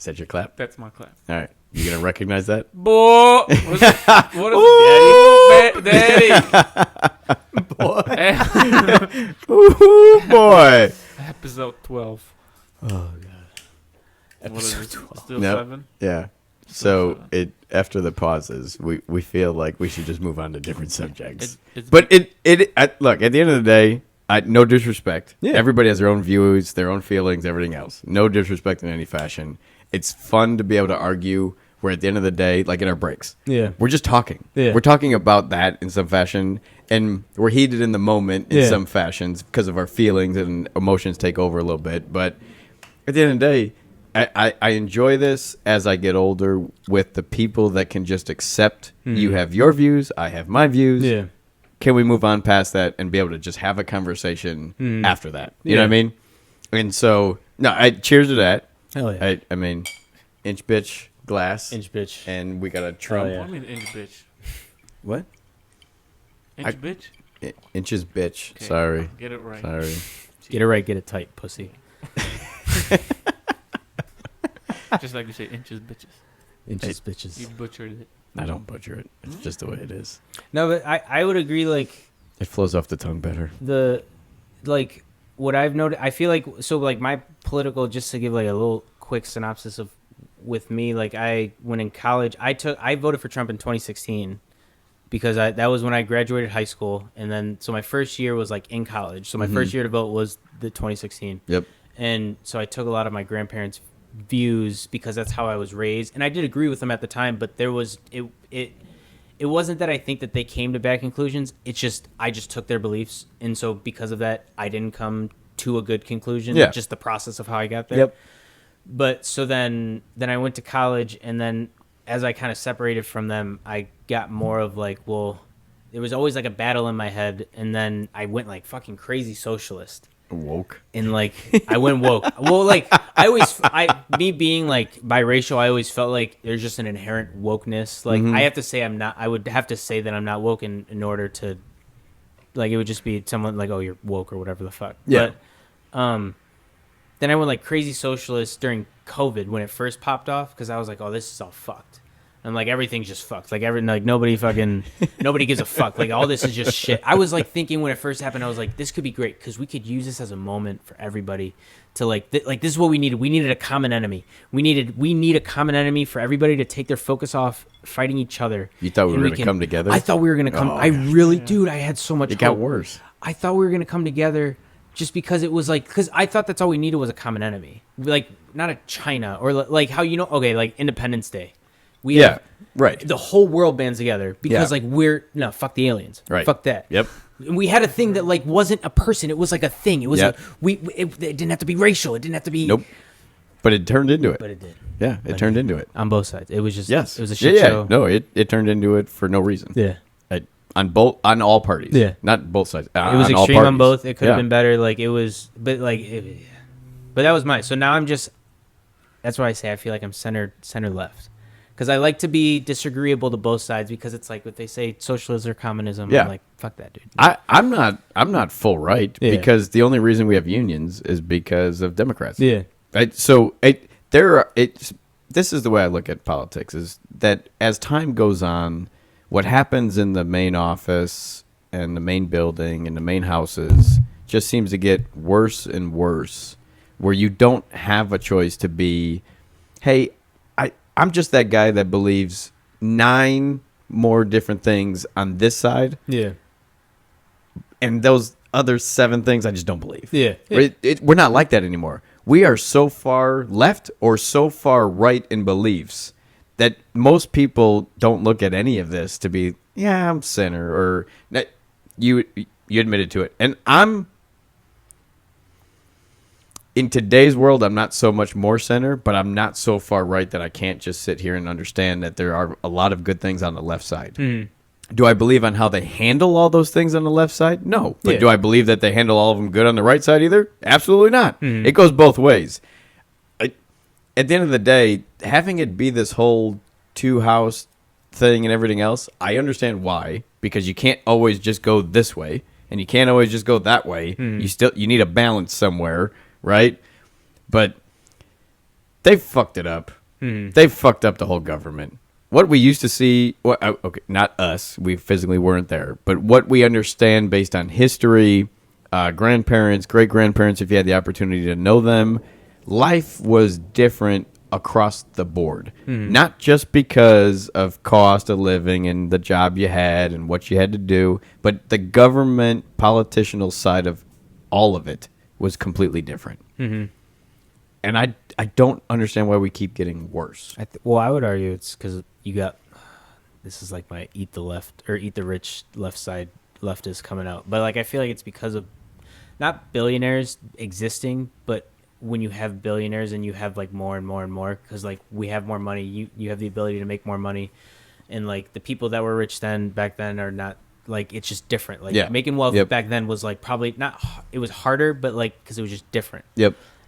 Is that your clap? That's my clap. All right. You going to recognize that? Boy, what is it, Daddy? Daddy. Ooh, boy. Episode 12. Oh, God. What is it? Still Nope. 7? Yeah. So after the pauses, we feel like we should just move on to different subjects. Look, at the end of the day, no disrespect. Yeah. Everybody has their own views, their own feelings, everything else. No disrespect in any fashion. It's fun to be able to argue where at the end of the day, like in our breaks, we're just talking. Yeah. We're talking about that in some fashion, and we're heated in the moment in some fashions because of our feelings and emotions take over a little bit. But at the end of the day, I enjoy this as I get older with the people that can just accept you have your views, I have my views. Yeah. Can we move on past that and be able to just have a conversation after that? You know what I mean? And so, cheers to that. Hell yeah. I mean, inch bitch glass. Inch bitch. And we got a Trump. yeah. I mean, inch bitch. What? Inch bitch? Inches bitch. Okay. Sorry. Get it right. Sorry. Get it right, get it tight, pussy. Just like you say, inches bitches. Inches bitches. You butchered it. I don't butcher it. It's just the way it is. No, but I would agree, like, It flows off the tongue better. what I've noticed, I feel like, so, like, my political, just to give, like, a little quick synopsis of, with me, like, when in college, I voted for Trump in 2016 because that was when I graduated high school, and then, so my first year was, like, in college, so my first year to vote was the 2016. Yep. And so I took a lot of my grandparents' views because that's how I was raised, and I did agree with them at the time, but there was, it wasn't that I think that they came to bad conclusions. It's just I just took their beliefs, and so because of that, I didn't come to a good conclusion. Yeah. Just the process of how I got there. Yep. But so then I went to college, and then as I kind of separated from them, I got more of like, well, there was always like a battle in my head, and then I went like fucking crazy socialist. Woke. And like I went woke. Well, like me being like biracial, I always felt like there's just an inherent wokeness. Like I have to say I'm not. I would have to say that I'm not woke in order to, like, it would just be someone like, oh, you're woke or whatever the fuck. Yeah. But then I went like crazy socialist during COVID when it first popped off because I was like, oh, this is all fucked. And like everything's just fucked. Like nobody gives a fuck. Like all this is just shit. I was like thinking when it first happened, I was like, this could be great because we could use this as a moment for everybody to like this is what we needed. We needed a common enemy. We need a common enemy for everybody to take their focus off fighting each other. You thought we were going to come together? I thought we were going to come. Dude, I had so much. It got hope. worse. I thought we were going to come together. Just because it was like, because I thought that's all we needed was a common enemy, like not a China or like how like Independence Day, Right. The whole world bands together because like fuck the aliens, Right. Fuck that. Yep. And we had a thing that like wasn't a person, it was like a thing. It was it didn't have to be racial, it didn't have to be. Nope. But it turned into it. But it did. Yeah, it turned into it. On both sides, it was just Yes. it was a shit show. No, it turned into it for no reason. Yeah. On all parties. Yeah. Not both sides. It was on all extreme on parties. both. It could have Yeah. been better. Like it was, but that was mine. So now I'm just. That's why I say I feel like I'm center left, because I like to be disagreeable to both sides because it's like what they say, socialism or communism. Yeah. I'm like, fuck that, dude. I'm not full right Yeah. because the only reason we have unions is because of Democrats. Yeah. Right? So this is the way I look at politics: is that as time goes on, what happens in the main office and the main building and the main houses just seems to get worse and worse, where you don't have a choice to be, hey, I'm just that guy that believes 9 more different things on this side, Yeah. and those other 7 things I just don't believe. Yeah. We're not like that anymore. We are so far left or so far right in beliefs that most people don't look at any of this to be, yeah, I'm center, or you admitted to it. And in today's world, I'm not so much more center, but I'm not so far right that I can't just sit here and understand that there are a lot of good things on the left side. Do I believe on how they handle all those things on the left side? No. But do I believe that they handle all of them good on the right side either? Absolutely not. It goes both ways. At the end of the day, having it be this whole 2-house thing and everything else, I understand why, because you can't always just go this way and you can't always just go that way. You need a balance somewhere, right? But They fucked it up. They fucked up the whole government. What we used to see, okay, not us, we physically weren't there, but what we understand based on history, grandparents, great grandparents, if you had the opportunity to know them, life was different across the board. Not just because of cost of living and the job you had and what you had to do, but the government politicianal side of all of it was completely different. And I don't understand why we keep getting worse. Well, I would argue it's because you got, this is like my eat the left or eat the rich left side leftist coming out. But like I feel like it's because of not billionaires existing, but when you have billionaires and you have like more and more and more, because like we have more money, you have the ability to make more money, and like the people that were rich back then are not, like it's just different. Like making wealth back then was like probably not, it was harder, but like because it was just different.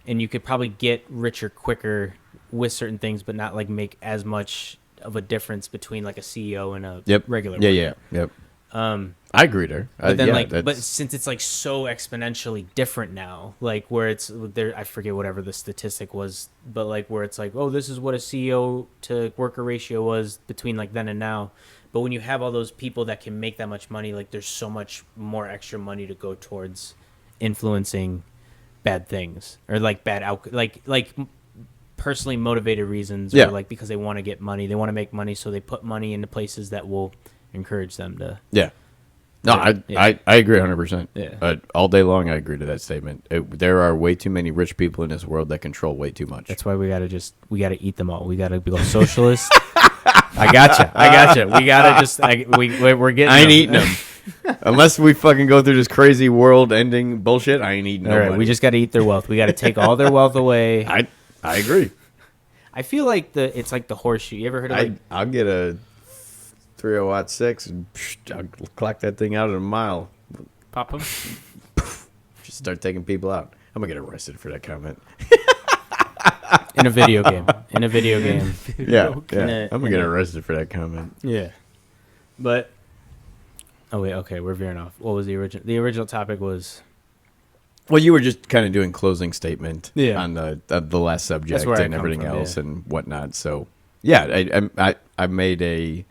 And you could probably get richer quicker with certain things, but not like make as much of a difference between like a CEO and a regular worker. I agree there. But then but since it's like so exponentially different now, like where it's there, I forget whatever the statistic was, but like where it's like, oh, this is what a CEO to worker ratio was between like then and now. But when you have all those people that can make that much money, like there's so much more extra money to go towards influencing bad things or like bad like personally motivated reasons, or like because they want to get money, they want to make money, so they put money into places that will encourage them to. No, I agree 100%. All day long, I agree to that statement. There are way too many rich people in this world that control way too much. That's why we gotta eat them all. We gotta go socialist. I gotcha. We gotta just we're getting. I ain't eating them unless we fucking go through this crazy world-ending bullshit. I ain't eating. All right, we just gotta eat their wealth. We gotta take all their wealth away. I agree. I feel like it's like the horseshoe. You ever heard of it? I'll get a 308.6 and I'll clock that thing out in a mile. Pop them. Just start taking people out. I'm gonna get arrested for that comment. In a video game. Yeah. I'm gonna get arrested for that comment. Yeah. But oh wait, okay, we're veering off. What was the original? The original topic was. Well, you were just kind of doing closing statement on the last subject and everything else and whatnot. So I made a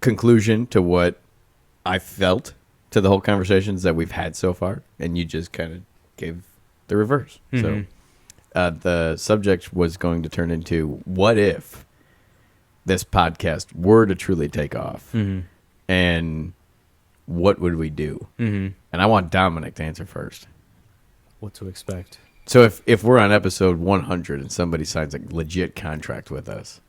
conclusion to what I felt to the whole conversations that we've had so far, and you just kind of gave the reverse. So the subject was going to turn into, what if this podcast were to truly take off, and what would we do? And I want Dominic to answer first. What to expect? So if we're on episode 100 and somebody signs a legit contract with us,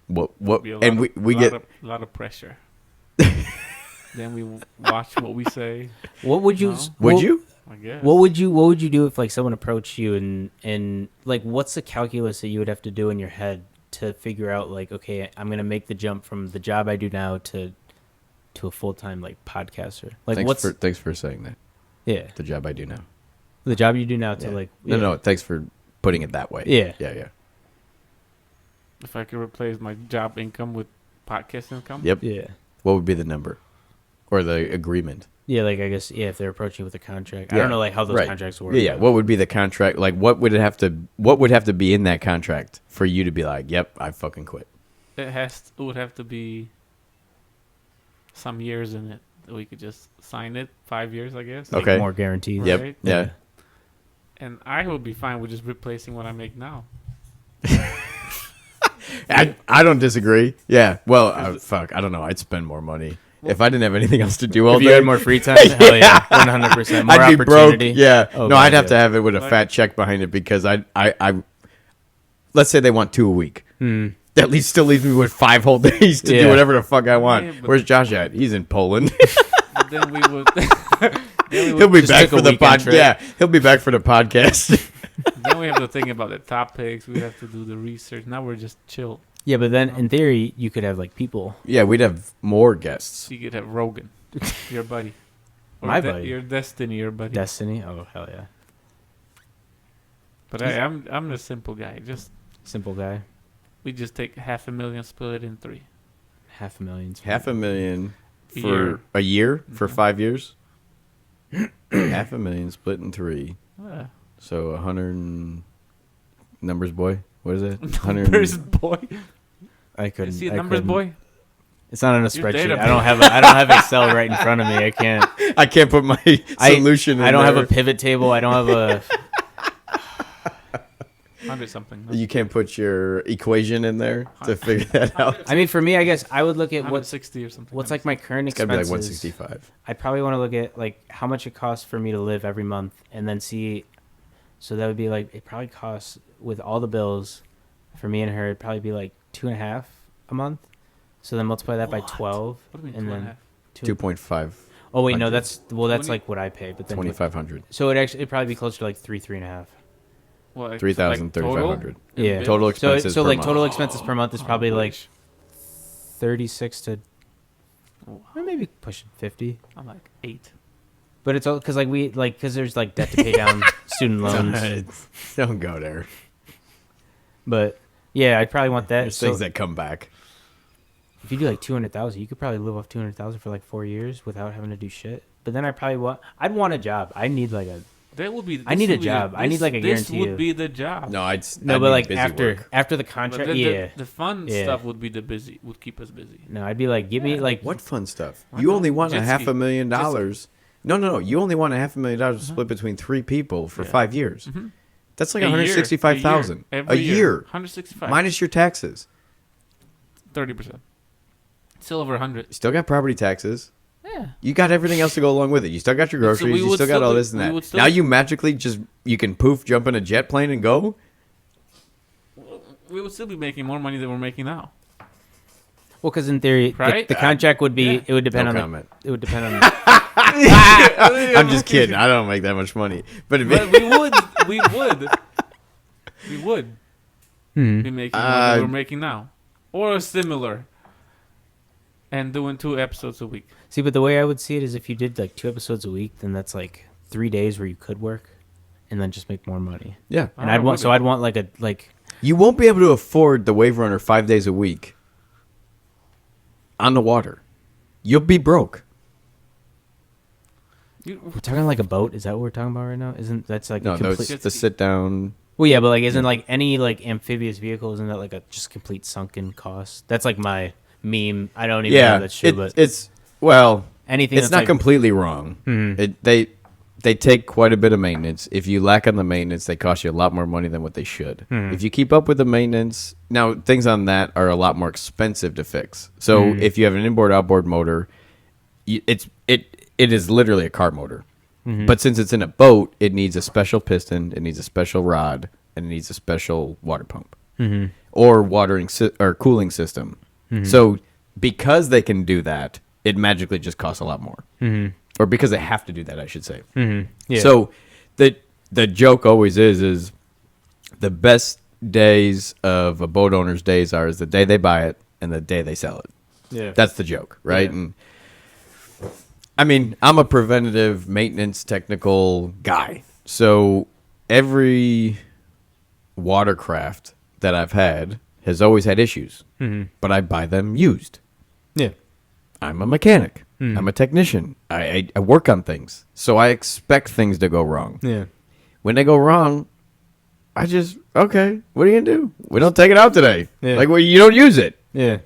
what and we get a lot of pressure. Then we watch what we say. What would you? Would you? I guess. What would you do if like someone approached you and like what's the calculus that you would have to do in your head to figure out like, okay, I'm gonna make the jump from the job I do now to a full-time like podcaster? Like thanks for saying that. Yeah. The job I do now. The job you do now to like No, thanks for putting it that way. Yeah. If I could replace my job income with podcast income. Yep. Yeah. What would be the number? Or the agreement? Yeah, like I guess if they're approaching with a contract. I don't know like how those contracts work. Yeah. What would be the contract? Like what would have to be in that contract for you to be like, yep, I fucking quit? It would have to be some years in it. We could just sign it 5 years, I guess. Okay. More guaranteed. Yep. Right? Yeah. And I would be fine with just replacing what I make now. I don't disagree. Yeah. Well, fuck. I don't know. I'd spend more money if I didn't have anything else to do all If day. you had more free time, hell yeah, 100%. More I'd be broke. opportunity. Yeah. Oh, no, God, I'd have to have it with a fat check behind it because I let's say they want 2 a week. At least still leaves me with 5 whole days to do whatever the fuck I want. Yeah, Where's Josh at? He's in Poland. But then we would. He'll be just back take a for the weekend trip. Yeah, he'll be back for the podcast. Then we have to think about the topics. We have to do the research. Now we're just chill. Yeah, but then in theory, you could have like people. Yeah, we'd have more guests. You could have Rogan, your buddy. My buddy. Your Destiny, your buddy. Destiny? Oh, hell yeah. But I'm the simple guy. Just Simple guy. we just take $500,000, split it in 3. $500,000. $500,000 A for year. a year for 5 years. $500,000 split in 3. Uh, So 100. Numbers boy. What is it? Numbers boy. I You couldn't. see a I numbers couldn't. boy? It's not on a Your spreadsheet. database. I don't have Excel right in front of me. I can't. I can't put my solution. I don't have a pivot table. I don't have a. 100 something. No? You can't put your equation in there to figure that out. I mean, for me, I guess I would look at what's 160 or something. like my current It's gotta be like expenses. 165. I'd probably want to look at like how much it costs for me to live every month, and then see. So that would be like it probably costs with all the bills, for me and her, it'd probably be like 2.5 a month. So then multiply that by What? 12, What do you mean, and two then and a half? 2.5. Oh wait, no, 100. that's that's 20? like what I pay, but then 2,500. so it'd probably be closer to like 3.5. What, like, 3,000, total? 3,500. Yeah. Total So expenses so per like month. total expenses per month is probably like gosh. 36 to Wow. or maybe pushing 50. I'm like 8. But it's all because like because there's like debt to pay down student loans. Don't go there. But yeah, I'd probably want that. There's So things that come back. if you do like 200,000, you could probably live off 200,000 for like 4 years without having to do shit. But then I'd want a job. I need like a That would be. I this need a would be job. I need, like, a This guarantee would of- be the job. No, I'd no, but like after the But contract, the fun Yeah. stuff would be the busy. Would keep us busy. No, I'd be like, give me like What fun stuff? Why You not? only want Jet ski. $500,000. No. You only want $500,000 split between 3 people for Yeah. 5 years. Mhm. That's like A year. 165,000 a Every year, 165. minus your taxes. 30%. Still over 100. You still got property taxes. Yeah. You got everything else to go along with it. You still got your So groceries. we You would still got still all be- this and we that. would still Now be- you magically you can poof, jump in a jet plane and go. We would still be making more money than we're making now. well, because in theory, Right? the contract would be Yeah. it would depend No on comment. it would depend on I'm just kidding. I don't make that much money, but, But we would Hmm. be making more than Uh, we're making now, or similar, and doing 2 episodes a week. See, but the way I would see it is if you did like 2 episodes a week, then that's like 3 days where you could work, and then just make more money. yeah, And Oh, I'd want would so it? I'd want like you won't be able to afford the Wave Runner 5 days a week on the water. You'll be broke. we're talking like a boat. Is that what we're talking about right now? Isn't that's like No, a no, complete? it's the sit down. Well, yeah, but like isn't like any like amphibious vehicle? Isn't that like a just complete sunken cost? That's like my meme. I don't even know Yeah, if that's true, but it's well, anything it's that's not like, completely wrong. Mhm. They take quite a bit of maintenance. If you lack on the maintenance, they cost you a lot more money than what they should. Mhm. If you keep up with the maintenance, now things on that are a lot more expensive to fix. So Mhm. if you have an inboard outboard motor, it is literally a car motor. Mhm. But since it's in a boat, it needs a special piston, it needs a special rod, and it needs a special water pump Mhm. or or cooling system. Mhm. So because they can do that, it magically just costs a lot more. Mhm. Or because they have to do that, I should say. Mhm. Yeah. So the joke always is the best days of a boat owner's days is the day they buy it and the day they sell it. yeah. That's the joke, right? Yeah. And I mean, I'm a preventative maintenance technical guy. So every watercraft that I've had has always had issues, Mhm. but I buy them used. Yeah. I'm a mechanic. Mhm. I'm a technician. I work on things. So I expect things to go wrong. Yeah. When they go wrong, I just, okay, what are you going to do? We don't take it out today. Yeah. Like, well, you don't use it. Yeah.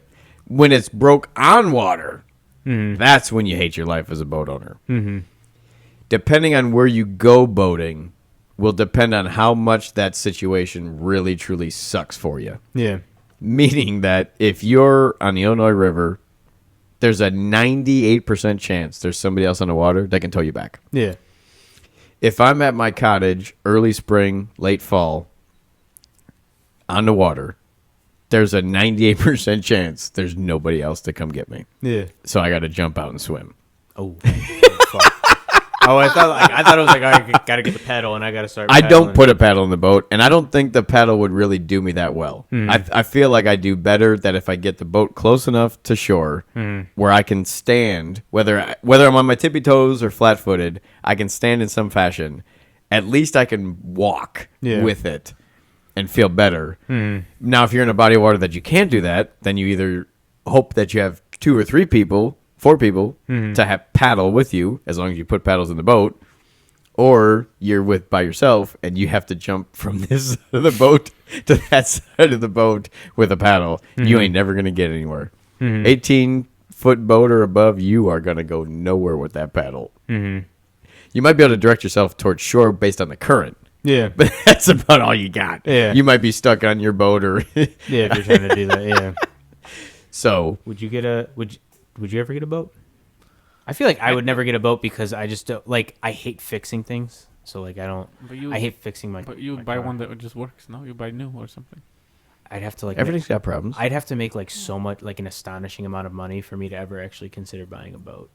When it's broke on water, Mhm. that's when you hate your life as a boat owner. Mhm. Depending on where you go boating will depend on how much that situation really, truly sucks for you. Yeah. Meaning that if you're on the Illinois River, there's a 98% chance there's somebody else on the water that can tow you back. Yeah. If I'm at my cottage early spring, late fall, on the water, there's a 98% chance there's nobody else to come get me. Yeah. So I got to jump out and swim. Oh. Fuck. Oh, I thought it was like, all right, I gotta get the paddle and I gotta start. I don't paddling. put a paddle in the boat, and I don't think the paddle would really do me that well. I feel like I do better that if I get the boat close enough to shore where I can stand, whether I'm on my tippy toes or flat footed, I can stand in some fashion. At least I can walk Yeah. with it and feel better. Now, if you're in a body of water that you can't do that, then you either hope that you have 2 or 3 people, 4 people to have paddle with you, as long as you put paddles in the boat, or you're by yourself and you have to jump from this side of the boat to that side of the boat with a paddle. You ain't never gonna get anywhere. 18-foot boat or above, you are gonna go nowhere with that paddle. You might be able to direct yourself towards shore based on the current. Yeah. But that's about all you got. Yeah. You might be stuck on your boat or Yeah, if you're trying to do that, yeah. so Would you ever get a boat? I feel like I would never get a boat because I just don't, like, I hate fixing things. So like I hate fixing my. But you my buy car. one that just works. No, you buy new or something. I'd have to like everything's got problems. I'd have to make like so much, like an astonishing amount of money for me to ever actually consider buying a boat.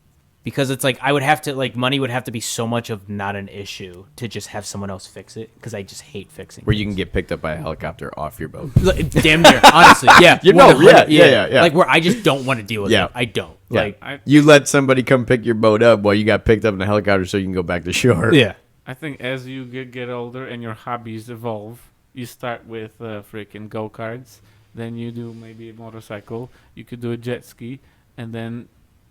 Because it's like I would have to, like, money would have to be so much of not an issue to just have someone else fix it, because I just hate fixing. Where you can get picked up by a helicopter off your boat. Like, damn near, honestly, yeah, You know, 100 yeah. Like where I just don't want to deal with Yeah. it. I don't. Yeah. Like, You let somebody come pick your boat up while you got picked up in a helicopter so you can go back to shore. yeah, I think as you get older and your hobbies evolve, you start with freaking go-karts, then you do maybe a motorcycle, you could do a jet ski, and then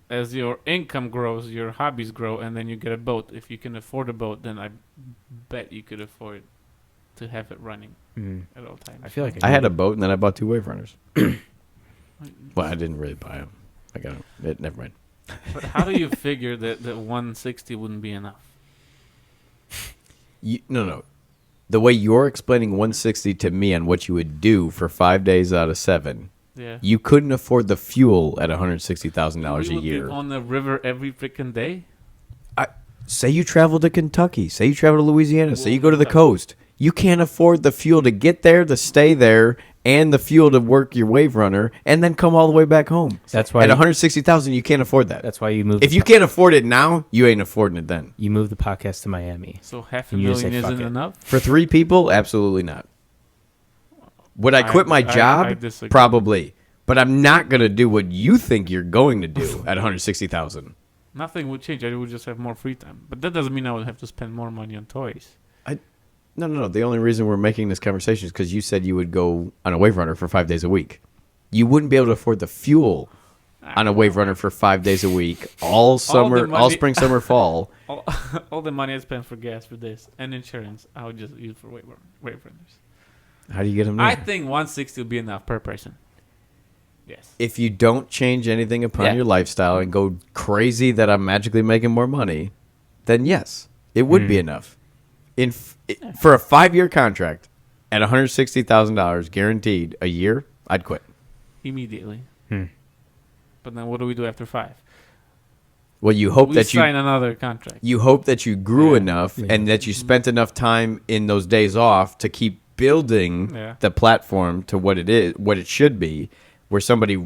as your income grows, your hobbies grow, and then you get a boat. If you can afford a boat, then I bet you could afford to have it running at all times. I feel like I had a boat and then I bought 2 wave runners. Well, I didn't really buy them. I got them. Never mind. But how do you figure that 160 wouldn't be enough? No. The way you're explaining 160 to me on what you would do for 5 days out of 7, Yeah. you couldn't afford the fuel at $160,000 You a would be year. on the river every freaking day. Say you travel to Kentucky. Say you travel to Louisiana. Say you go to the Kentucky. coast. You can't afford the fuel to get there, to stay there, and the fuel to work your wave runner, and then come all the way back home. That's why At $160,000, you can't afford that. That's why you move. If you can't afford it now, you ain't affording it then. you move the podcast to Miami. So half a And you just million say, "Fuck isn't it." enough. For 3 people, absolutely not. Would I quit my I job? disagree. Probably. But I'm not going to do what you think you're going to do at $160,000. Nothing would change. I would just have more free time. But that doesn't mean I would have to spend more money on toys. No. The only reason we're making this conversation is because you said you would go on a wave runner for 5 days a week. You wouldn't be able to afford the fuel on a wave runner for 5 days a week, all summer, all money- spring, summer, fall. All the money I spent for gas for this and insurance, I would just use for wave runners. How do you get them there? I think 160 would be enough per person. Yes. If you don't change anything upon Yeah. your lifestyle and go crazy that I'm magically making more money, then yes, it would be enough. For a 5-year contract at $160,000 guaranteed a year, I'd quit. Immediately. But then what do we do after 5? Well, you hope We that sign another contract. you hope that you grew Yeah. enough and that you spent enough time in those days off to keep building Yeah. the platform to what it is, what it should be, where somebody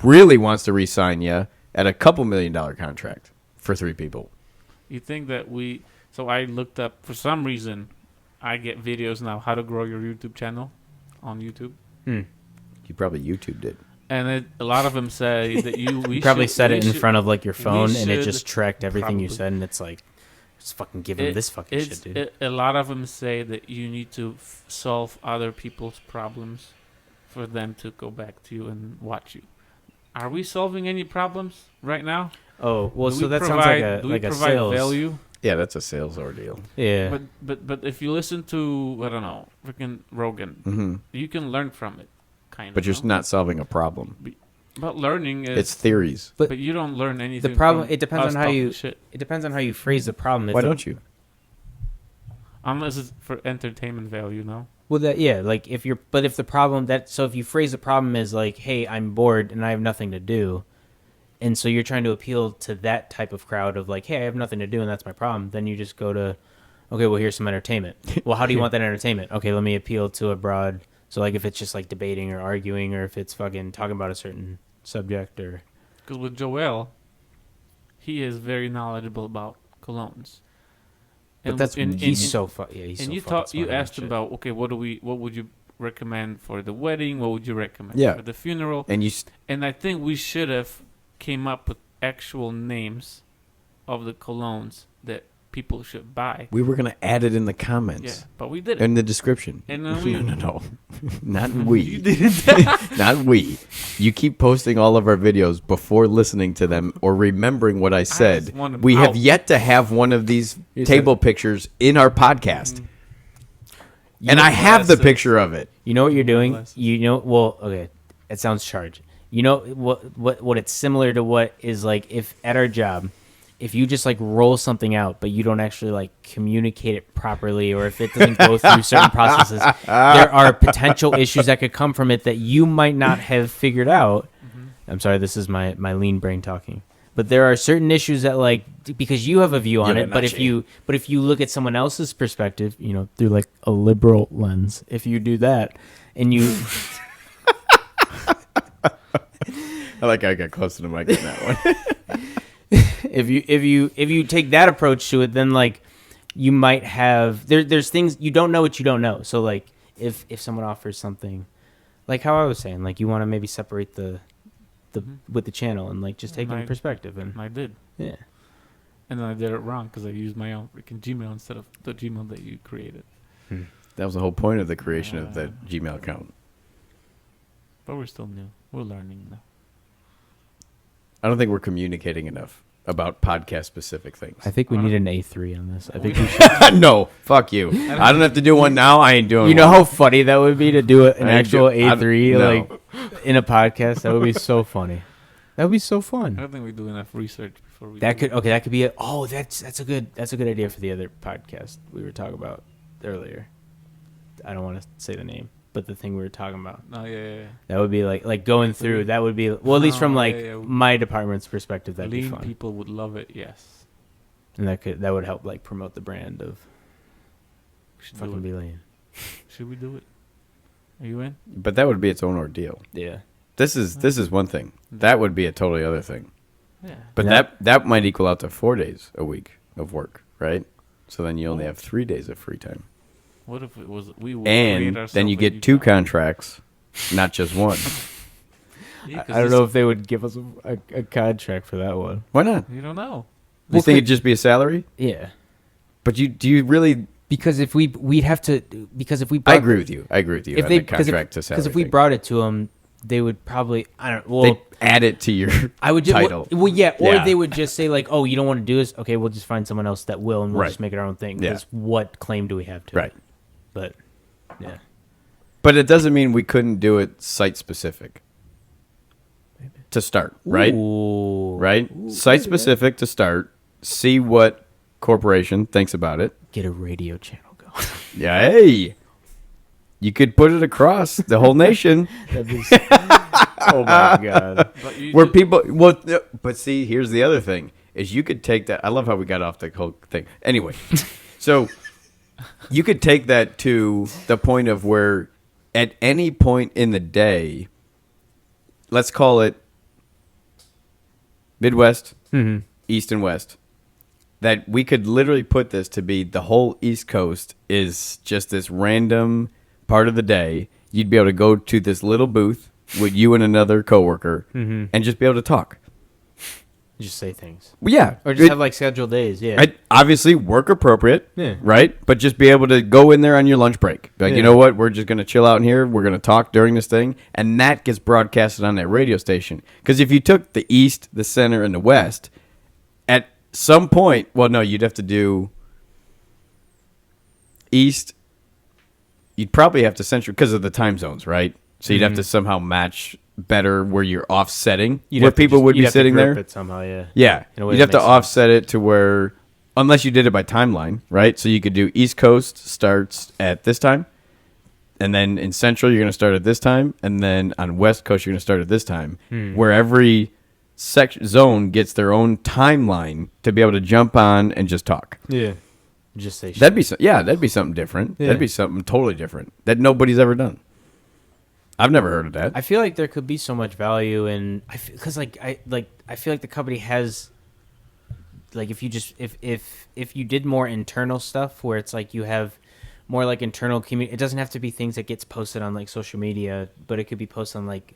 really wants to re-sign you at a couple $1 million contract for 3 people. You think that So I looked up, for some reason, I get videos now, how to grow your YouTube channel on YouTube. You probably YouTubed it. And a lot of them say that we You probably should- said we it in should- front of like your phone, and it should just tracked everything you probably- said, and it's like, just fucking give him this fucking shit, dude. A lot of them say that you need to solve other people's problems for them to go back to you and watch you. Are we solving any problems right now? Oh well, Do so we that sounds provide- do we like a provide sales. value? Yeah, that's a sales ordeal. Yeah, But if you listen to, I don't know, freaking Rogan, Mm-hmm. you can learn from it, kind of. But you're not solving a problem. But learning is. It's theories. But you don't learn anything. problem- from it depends us on how talking you- Shit. it depends on how you phrase the problem. If Why the- don't you? Unless it's for entertainment value, no. Well, that yeah, like if the problem if you phrase the problem as like, hey, I'm bored and I have nothing to do, and so you're trying to appeal to that type of crowd of like, hey, I have nothing to do and that's my problem, then you just go to, okay, well, here's some entertainment. Well, how do you want that entertainment? Okay, let me appeal to a broad. So like if it's just like debating or arguing, or if it's fucking talking about a certain subject, or Because with Joel, he is very knowledgeable about colognes. But that's he's so fucking And so you fucking smart on asked that him shit. about, okay, what would you recommend for the wedding? What would you recommend Yeah. for the funeral? And you And I think we should have came up with actual names of the colognes that people should buy. we were gonna add it in the Yeah, comments but we did it. in the description. And then we- no, not we, You did it. not we. You keep posting all of our videos before listening to them or remembering what I said. just want 'em We have out. yet to have one of these You table pictures in our podcast. You And know- I have the Yes, picture of it. You know what you're doing? less. You know, well, okay, it sounds charged. You know what it's similar to what is like if at our job, if you just like roll something out, but you don't actually like communicate it properly, or if it doesn't go through certain processes, there are potential issues that could come from it that you might not have figured out. I'm sorry, this is my lean brain talking. But there are certain issues that like because you have a view on Yeah, it, but not if you look at someone else's perspective, you know, through like a liberal lens, if you do that and you I like how I got close to the mic on that one. if you take that approach to it, then like you might have there's things you don't know what you don't know. So like if someone offers something, like how I was saying, like you want to maybe separate the with the channel and like just take it in Right. perspective and And I did. yeah. And then I did it wrong because I used my own freaking Gmail instead of the Gmail that you created. That was the whole point of the creation of that Gmail account. But we're still new. We're learning now. I don't think we're communicating enough about podcast specific things. I think we need an A3 on this. I think we should. No, fuck you. I don't have to do one now. I ain't doing You know one. how funny that would be to do an I ain't actual do- I- A3 no. like in a podcast. That would be so funny. That would be so I fun. don't think we do enough research before we. That do could that could be that's a good idea for the other podcast we were talking about earlier. I don't want to say the name, but the thing we were talking about. Oh yeah. That would be like going through. That would be well, at least from Oh, like yeah. my department's perspective, that'd be Lean fun, people would love it. Yes. and that would help like promote the brand of We should fucking do be it. lean. Should we do it? Are you in? But that would be its own ordeal. Yeah, This is one thing. That would be a totally other thing. Yeah. But Yeah. that might equal out to 4 days a week of work, right? So then you only have 3 days of free time. What if it was we would create And then ourselves you a get new 2 job? contracts, not just one. Yeah, 'cause I don't this- know if they would give us a contract for that one. Why not? You don't know. You think it'd just be a salary? Yeah, But do you really? because if we'd have to because if we I brought, agree with you. I agree with you. if on they the contract to salary. because if we thing. brought it to them, they would probably I don't well. they add it to your I would just title. well, yeah, or Yeah. they would just say like, "Oh, you don't want to do this? Okay, we'll just find someone else that will, and we'll Right. just make it our own thing." Yeah. Because what claim do we have to? Right. it? But yeah, But it doesn't mean we couldn't do it site specific. To start, right? Ooh. Right? Ooh, Site maybe specific to start. See what corporation thinks about it. Get a radio channel going. Yeah, hey. You could put it across the whole nation That'd be oh my god. But you where ju- people well but see, here's the other thing is you could take that. I love how we got off the whole thing. Anyway. So you could take that to the point of where at any point in the day, let's call it Midwest, Mm-hmm. East and West, that we could literally put this to be the whole East Coast is just this random part of the day. You'd be able to go to this little booth with you and another coworker Mm-hmm. and just be able to talk. Just say things, Well, yeah. or just it- have like scheduled days. Yeah. obviously work appropriate, Yeah. right? But just be able to go in there on your lunch break. Be like, Yeah. you know what? We're just going to chill out in here. We're going to talk during this thing. And that gets broadcasted on that radio station. Because if you took the East, the Center, and the West, at some point, well, no, you'd have to do East. You'd probably have to Central because of the time zones, right? So you'd have to somehow match better where you're offsetting, You'd where have to people just- would you'd be have to sitting group there. it somehow. Yeah. Yeah, In a way you'd have that to makes sense. offset it to where, unless you did it by timeline, right? So you could do East Coast starts at this time, and then in Central you're going to start at this time, and then on West Coast you're going to start at this time, where every zone gets their own timeline to be able to jump on and just talk. Yeah. Just say. Shit. That'd be that'd be something different. Yeah. That'd be something totally different that nobody's ever done. I've never heard of that. I feel like there could be so much value in because I feel like the company has like if you just if you did more internal stuff where it's like you have more like internal community. It doesn't have to be things that gets posted on like social media, but it could be posted on like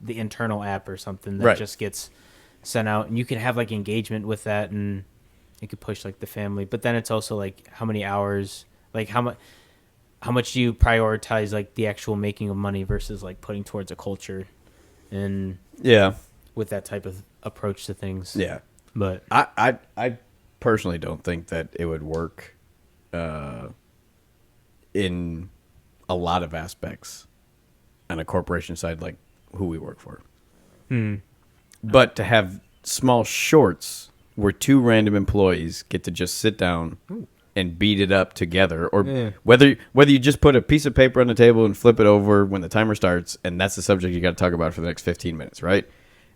the internal app or something that Right. just gets sent out, and you can have like engagement with that, and it could push like the family. But then it's also like how many hours, like how much do you prioritize like the actual making of money versus like putting towards a culture and Yeah. with that type of approach to things. Yeah. But I personally don't think that it would work in a lot of aspects on a corporation side, like who we work for. But to have small shorts where two random employees get to just sit down and beat it up together, or Yeah. whether you just put a piece of paper on the table and flip it over when the timer starts, and that's the subject you got to talk about for the next 15 minutes, right?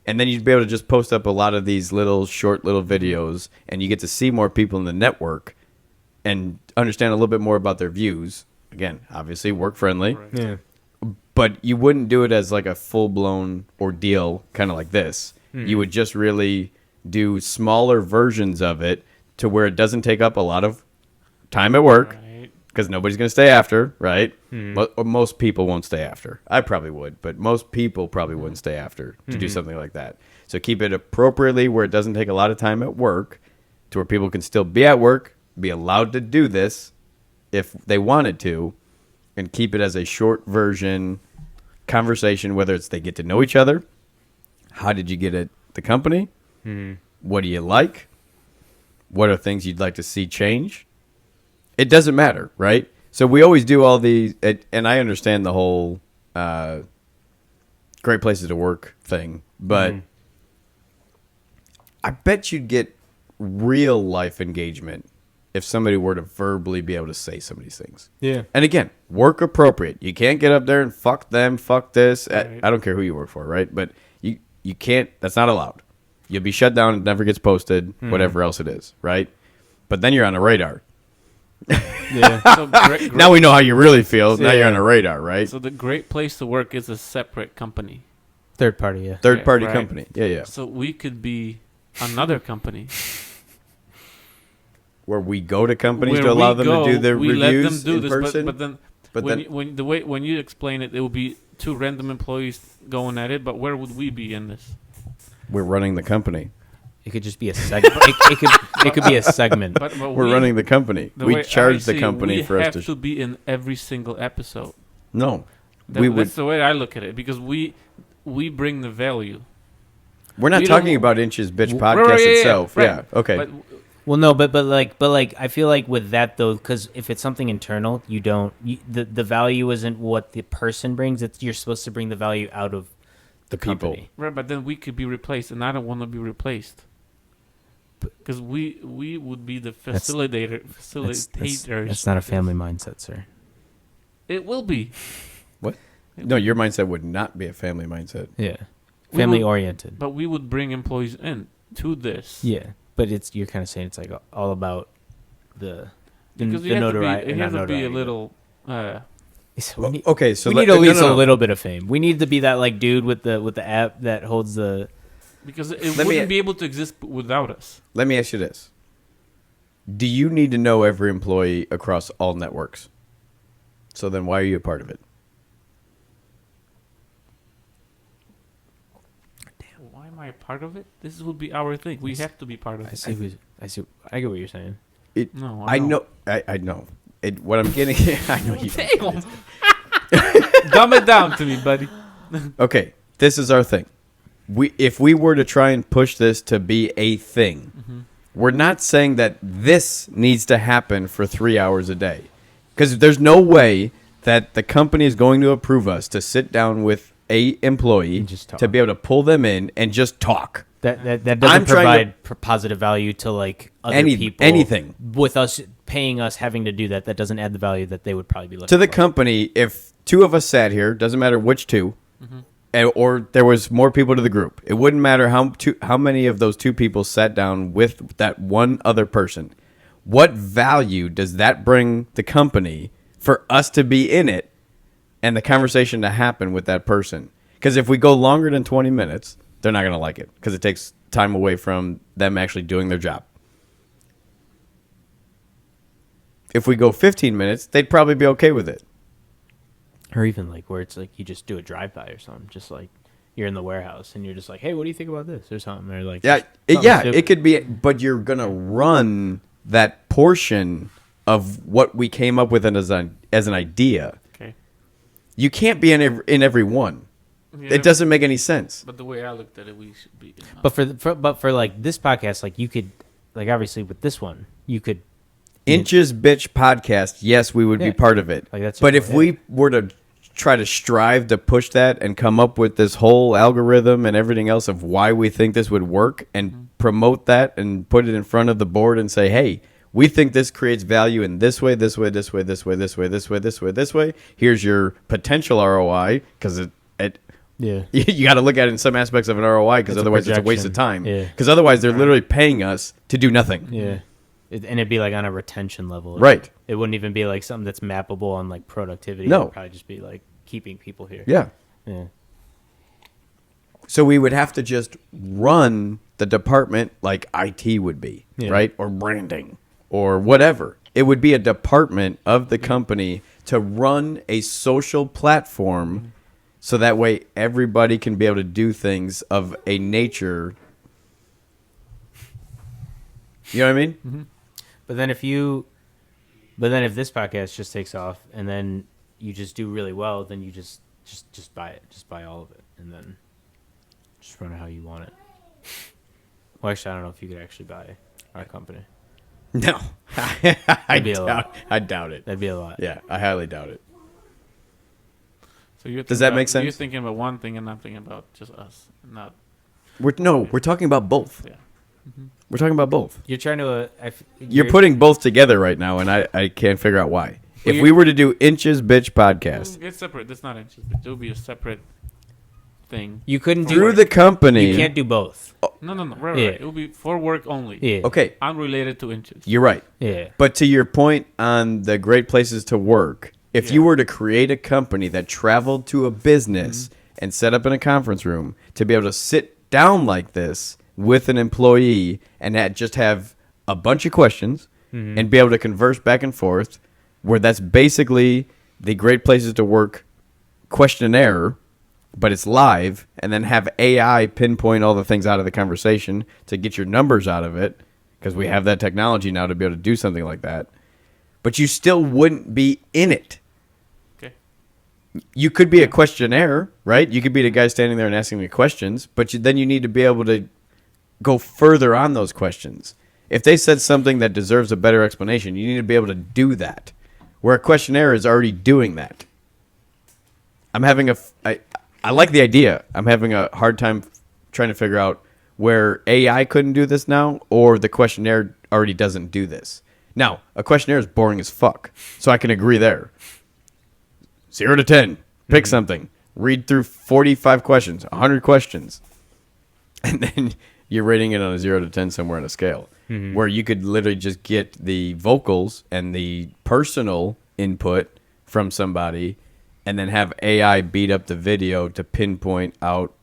And then you'd be able to just post up a lot of these short little videos, and you get to see more people in the network and understand a little bit more about their views. Again, obviously work friendly, Right. yeah, but you wouldn't do it as like a full blown ordeal, kind of like this. You would just really do smaller versions of it to where it doesn't take up a lot of time at work, Right. because nobody's going to stay after, right? Or most people won't stay after. I probably would, but most people probably wouldn't stay after to do something like that. So keep it appropriately where it doesn't take a lot of time at work, to where people can still be at work, be allowed to do this if they wanted to, and keep it as a short version conversation, whether it's they get to know each other. How did you get at the company? What do you like? What are things you'd like to see change? It doesn't matter, right? So we always do all these, and I understand the whole great places to work thing, but I bet you'd get real life engagement if somebody were to verbally be able to say some of these things. yeah. And again, work appropriate. You can't get up there and fuck them, fuck this. Right. I don't care who you work for, right? But you can't, that's not allowed. You'll be shut down, it never gets posted, whatever else it is, right? But then you're on a radar. Yeah. So great, Now we know how you really feel. Now Yeah. you're on a radar, right? So the Great Place to Work is a separate company. Third party, yeah. Third party right. company. Yeah, yeah. So we could be another company. Where we go to companies Where to allow we them go, to do their we reviews let them do in this, person. But then But when you explain it, it will be two random employees going at it. But where would we be in this? we're running the company. It could just be a segment. it could be a segment. But We're running the company. the We way charge I the see, company for us We have to be in every single episode. No. We would. That's the way I look at it, because we bring the value. We're not we don't- talking about Inches Bitch Right, podcast yeah, itself. right. Yeah. Okay. But Well, no, but like I feel like with that though, because if it's something internal, the value isn't what the person brings. It's you're supposed to bring the value out of the people. company. right, but then we could be replaced, and I don't want to be replaced. Because we would be the That's- facilitators. That's not a family mindset, sir. It will be. No, your mindset would not be a family mindset. Yeah, We family would- oriented. But we would bring employees in to this. Yeah, but you're kind of saying it's like all about the Because the you have notoriety. to be, it has to be a notoriety, little. but- we need, Okay, so we let- need at least no, no, a no. little bit of fame. We need to be that like dude with the app that holds the. Because it Let me- wouldn't be able to exist without us. Let me ask you this: do you need to know every employee across all networks? So then, why are you a part of it? Why am I a part of it? This would be our thing. We have to be part of I it. see. I see. I get what you're saying. No, I don't. know. I know. What I'm getting. I know you. Damn. Dumb it down to me, buddy. Okay, this is our thing. If we were to try and push this to be a thing, we're not saying that this needs to happen for 3 hours a day, because there's no way that the company is going to approve us to sit down with a employee And just talk. to be able to pull them in and just talk. That I'm doesn't trying provide positive value to like other Any- people. anything. With us paying us having to do that, that doesn't add the value that they would probably be looking To the for. company, if two of us sat here, doesn't matter which two, or there was more people to the group, it wouldn't matter how many of those two people sat down with that one other person. What value does that bring the company for us to be in it and the conversation to happen with that person? Because if we go longer than 20 minutes, they're not going to like it, because it takes time away from them actually doing their job. If we go 15 minutes, they'd probably be okay with it. Or even like where it's like you just do a drive by or something, just like you're in the warehouse and you're just like, hey, what do you think about this or something? Or like, Yeah, just something stupid. it could be, but you're gonna run that portion of what we came up with as an idea. Okay. You can't be in every one. Yeah, It doesn't make any sense. But the way I looked at it, we should be. But for like this podcast, like you could, like obviously with this one, you could. Inches Bitch podcast, yes, we would Yeah. be part of it. Like that's But your- if we were to try to strive to push that and come up with this whole algorithm and everything else of why we think this would work and promote that and put it in front of the board and say, hey, we think this creates value in this way, this way, this way, this way, this way, this way, this way, this way. Here's your potential ROI, because it yeah. you got to look at it in some aspects of an ROI, because It's a otherwise it's a waste of projection. time. Yeah. Because otherwise they're literally paying us to do nothing. Yeah. And it'd be like on a retention level. Right. It wouldn't even be like something that's mappable on like productivity. No. It'd probably just be like keeping people here. Yeah. Yeah. So we would have to just run the department like IT would be, Yeah. right? Or branding or whatever. It would be a department of the company to run a social platform so that way everybody can be able to do things of a nature. You know what I mean? But then if this podcast just takes off and then you just do really well, then you just buy it. Just buy all of it and then just run it how you want it. Well, actually, I don't know if you could actually buy our company. No. be a lot. I doubt it. That'd be a lot. Yeah, I highly doubt it. So you're Does that make You're sense? thinking about one thing and not thinking about just us, not We're talking about both. yeah. We're talking about both. You're trying to. You're putting both together right now, and I can't figure out why. If Well, we were to do Inches Bitch podcast It's separate. That's not inches. But it'll be a separate thing. You couldn't do. through the company, You can't do both. No. Right. Yeah. It will be for work only. Yeah. okay, Unrelated to inches. you're right. Yeah. But to your point on the great places to work, if you Yeah. were to create a company that traveled to a business and set up in a conference room to be able to sit down like this with an employee and just have a bunch of questions and be able to converse back and forth, where that's basically the great places to work questionnaire, but it's live, and then have AI pinpoint all the things out of the conversation to get your numbers out of it, because we have that technology now to be able to do something like that. But you still wouldn't be in it. Okay. You could be a questionnaire, right? You could be the guy standing there and asking me questions, but then you need to be able to go further on those questions. If they said something that deserves a better explanation, you need to be able to do that, where a questionnaire is already doing that. I like the idea. I'm having a hard time trying to figure out where AI couldn't do this now, or the questionnaire already doesn't do this. Now, a questionnaire is boring as fuck, so I can agree there. 0 to 10, pick something, read through 45 questions, 100 questions, and then you're rating it on a 0 to 10 somewhere on a scale, where you could literally just get the vocals and the personal input from somebody and then have AI beat up the video to pinpoint out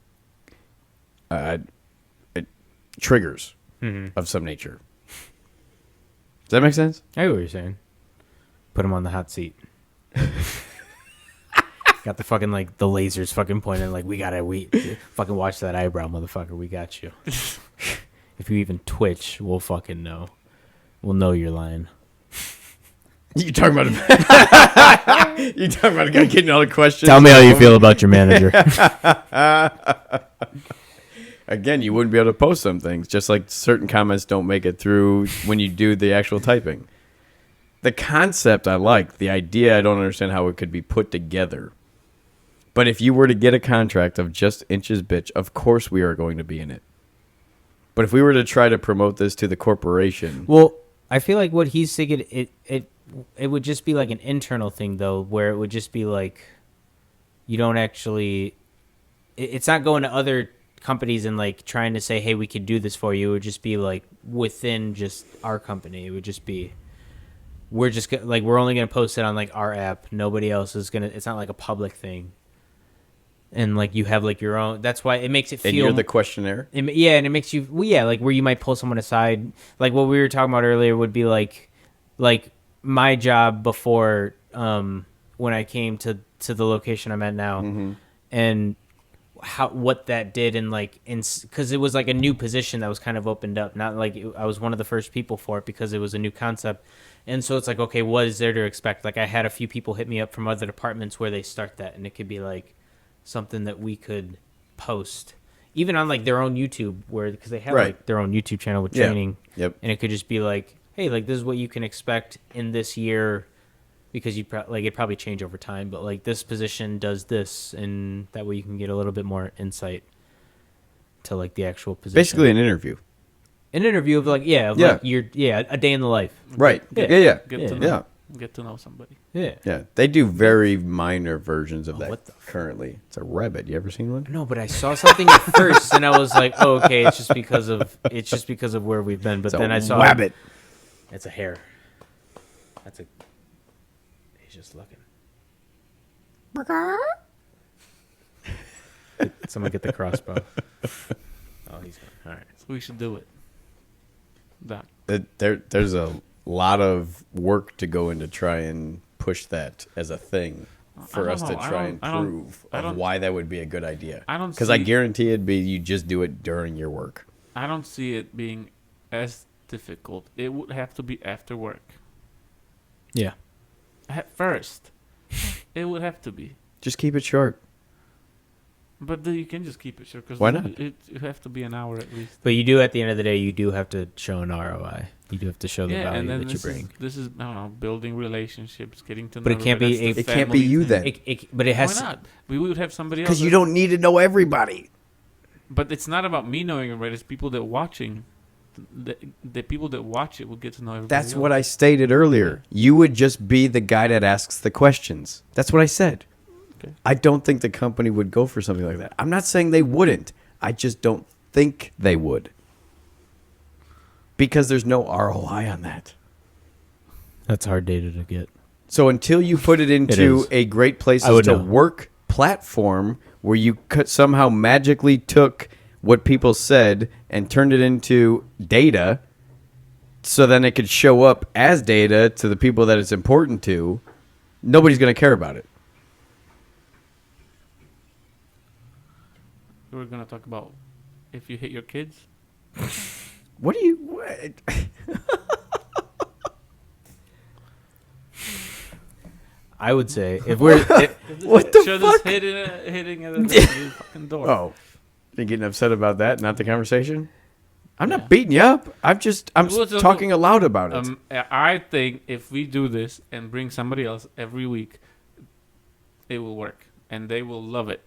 triggers of some nature. Does that make sense? I know what you're saying. Put him on the hot seat. Got the fucking like the lasers fucking pointing like we fucking watch that eyebrow, motherfucker. We got you. If you even twitch, we'll fucking know. We'll know you're lying. You talking about you talking about a guy getting all the questions? Tell me how you feel about your manager. Again, you wouldn't be able to post some things, just like certain comments don't make it through when you do the actual typing. The concept I like, the idea I don't understand how it could be put together. But if you were to get a contract of just Inches Bitch, of course we are going to be in it. But if we were to try to promote this to the corporation, Well, I feel like what he's thinking, it would just be like an internal thing though, where it would just be like, you don't actually, it's not going to other companies and like trying to say, hey, we could do this for you. It would just be like within just our company. It would just be, we're only going to post it on like our app. Nobody else is going to, it's not like a public thing. And like you have like your own, that's why it makes it feel. and you're the questionnaire, And it makes you, like where you might pull someone aside, like what we were talking about earlier would be like my job before, when I came to the location I'm at now, and what that did, and like, because it was like a new position that was kind of opened up, not like I was one of the first people for it because it was a new concept, and so it's like, okay, what is there to expect? Like I had a few people hit me up from other departments where they start that, and it could be like, something that we could post, even on like their own YouTube, because they have Right. like their own YouTube channel with Yeah. training, Yep. and it could just be like, hey, like this is what you can expect in this year, because it'd probably change over time, but like this position does this, and that way you can get a little bit more insight to like the actual position. Basically an interview. An interview of like Yeah. a day in the life. Right. Yeah. Yeah. Get Yeah. to know. Yeah. Get to know somebody. Yeah. Yeah. They do very minor versions of Oh, that what the currently. It's a rabbit. You ever seen one? No, but I saw something at first, and I was like, "Oh, okay, it's just because of where we've been." But It's a then I saw rabbit. It's a hare. He's just looking. Someone get the crossbow. Oh, he's gone. All right. So we should do it. Doc. There's a lot of work to go into try and push that as a thing for I us don't to know. try and I don't- prove I of don't- why that would be a good idea. I don't Because I see- guarantee it'd be you just do it during your work. I don't see it being as difficult. It would have to be after work. Yeah. At first, it would have to be. Just keep it short. But then you can just keep it short because Why not? It have to be an hour at least. But you do, at the end of the day, you do have to show an ROI. You do have to show the Yeah, and value then that you this bring. this is I don't know, building relationships, getting to know. But it can't be everybody. That's the It can't be family you thing. then. But it Why has. not? We would have somebody else. Because you don't need to know everybody. But it's not about me knowing everybody. It's people that watching. The people that watch it will get to know everybody. That's else. what I stated earlier. You would just be the guy that asks the questions. That's what I said. Okay. I don't think the company would go for something like that. I'm not saying they wouldn't. I just don't think they would. Because there's no ROI on that. That's hard data to get. So until you put it into is. a great places I would to know. work platform where you could somehow magically took what people said and turned it into data, so then it could show up as data to the people that it's important to, nobody's going to care about it. We're gonna talk about if you hit your kids. What do you... What? I would say if we're What the Show fuck? this hitting at the fucking door. Oh, you're getting upset about that, not the conversation? I'm Yeah. not beating you up. I'm Well, so- talking aloud about it. I think if we do this and bring somebody else every week, it will work and they will love it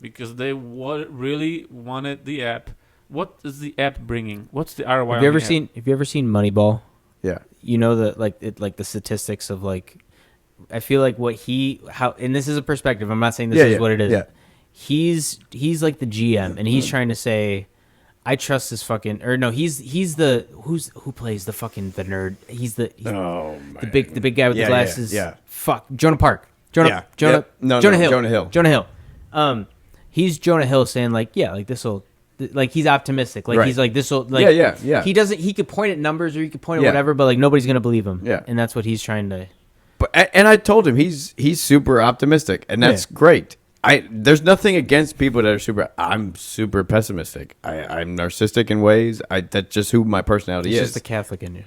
because they really wanted the app. What is the app bringing? What's the ROI? have you on ever the app? seen Moneyball? Yeah. You know that like the statistics of like, I feel like and this is a perspective. I'm not saying this is what it is. Yeah. He's like the GM, and he's trying to say, I trust this fucking, or no, he's the who plays the fucking the nerd. He's the Oh, the big guy with Yeah, the glasses. yeah. Fuck, Jonah Park. Jonah Yeah. Jonah Yep. No, Jonah no, Hill. Jonah Hill. Jonah Hill. He's Jonah Hill saying like, yeah, like this'll, like he's optimistic. Like Right. he's like this'll, like Yeah. He could point at numbers or he could point at Yeah. whatever, but like nobody's gonna believe him. Yeah. And that's what he's trying to. But and I told him he's super optimistic, and that's great. There's nothing against people that are super. I'm super pessimistic. I'm narcissistic in ways. That's just who my personality It's is. just the Catholic in you.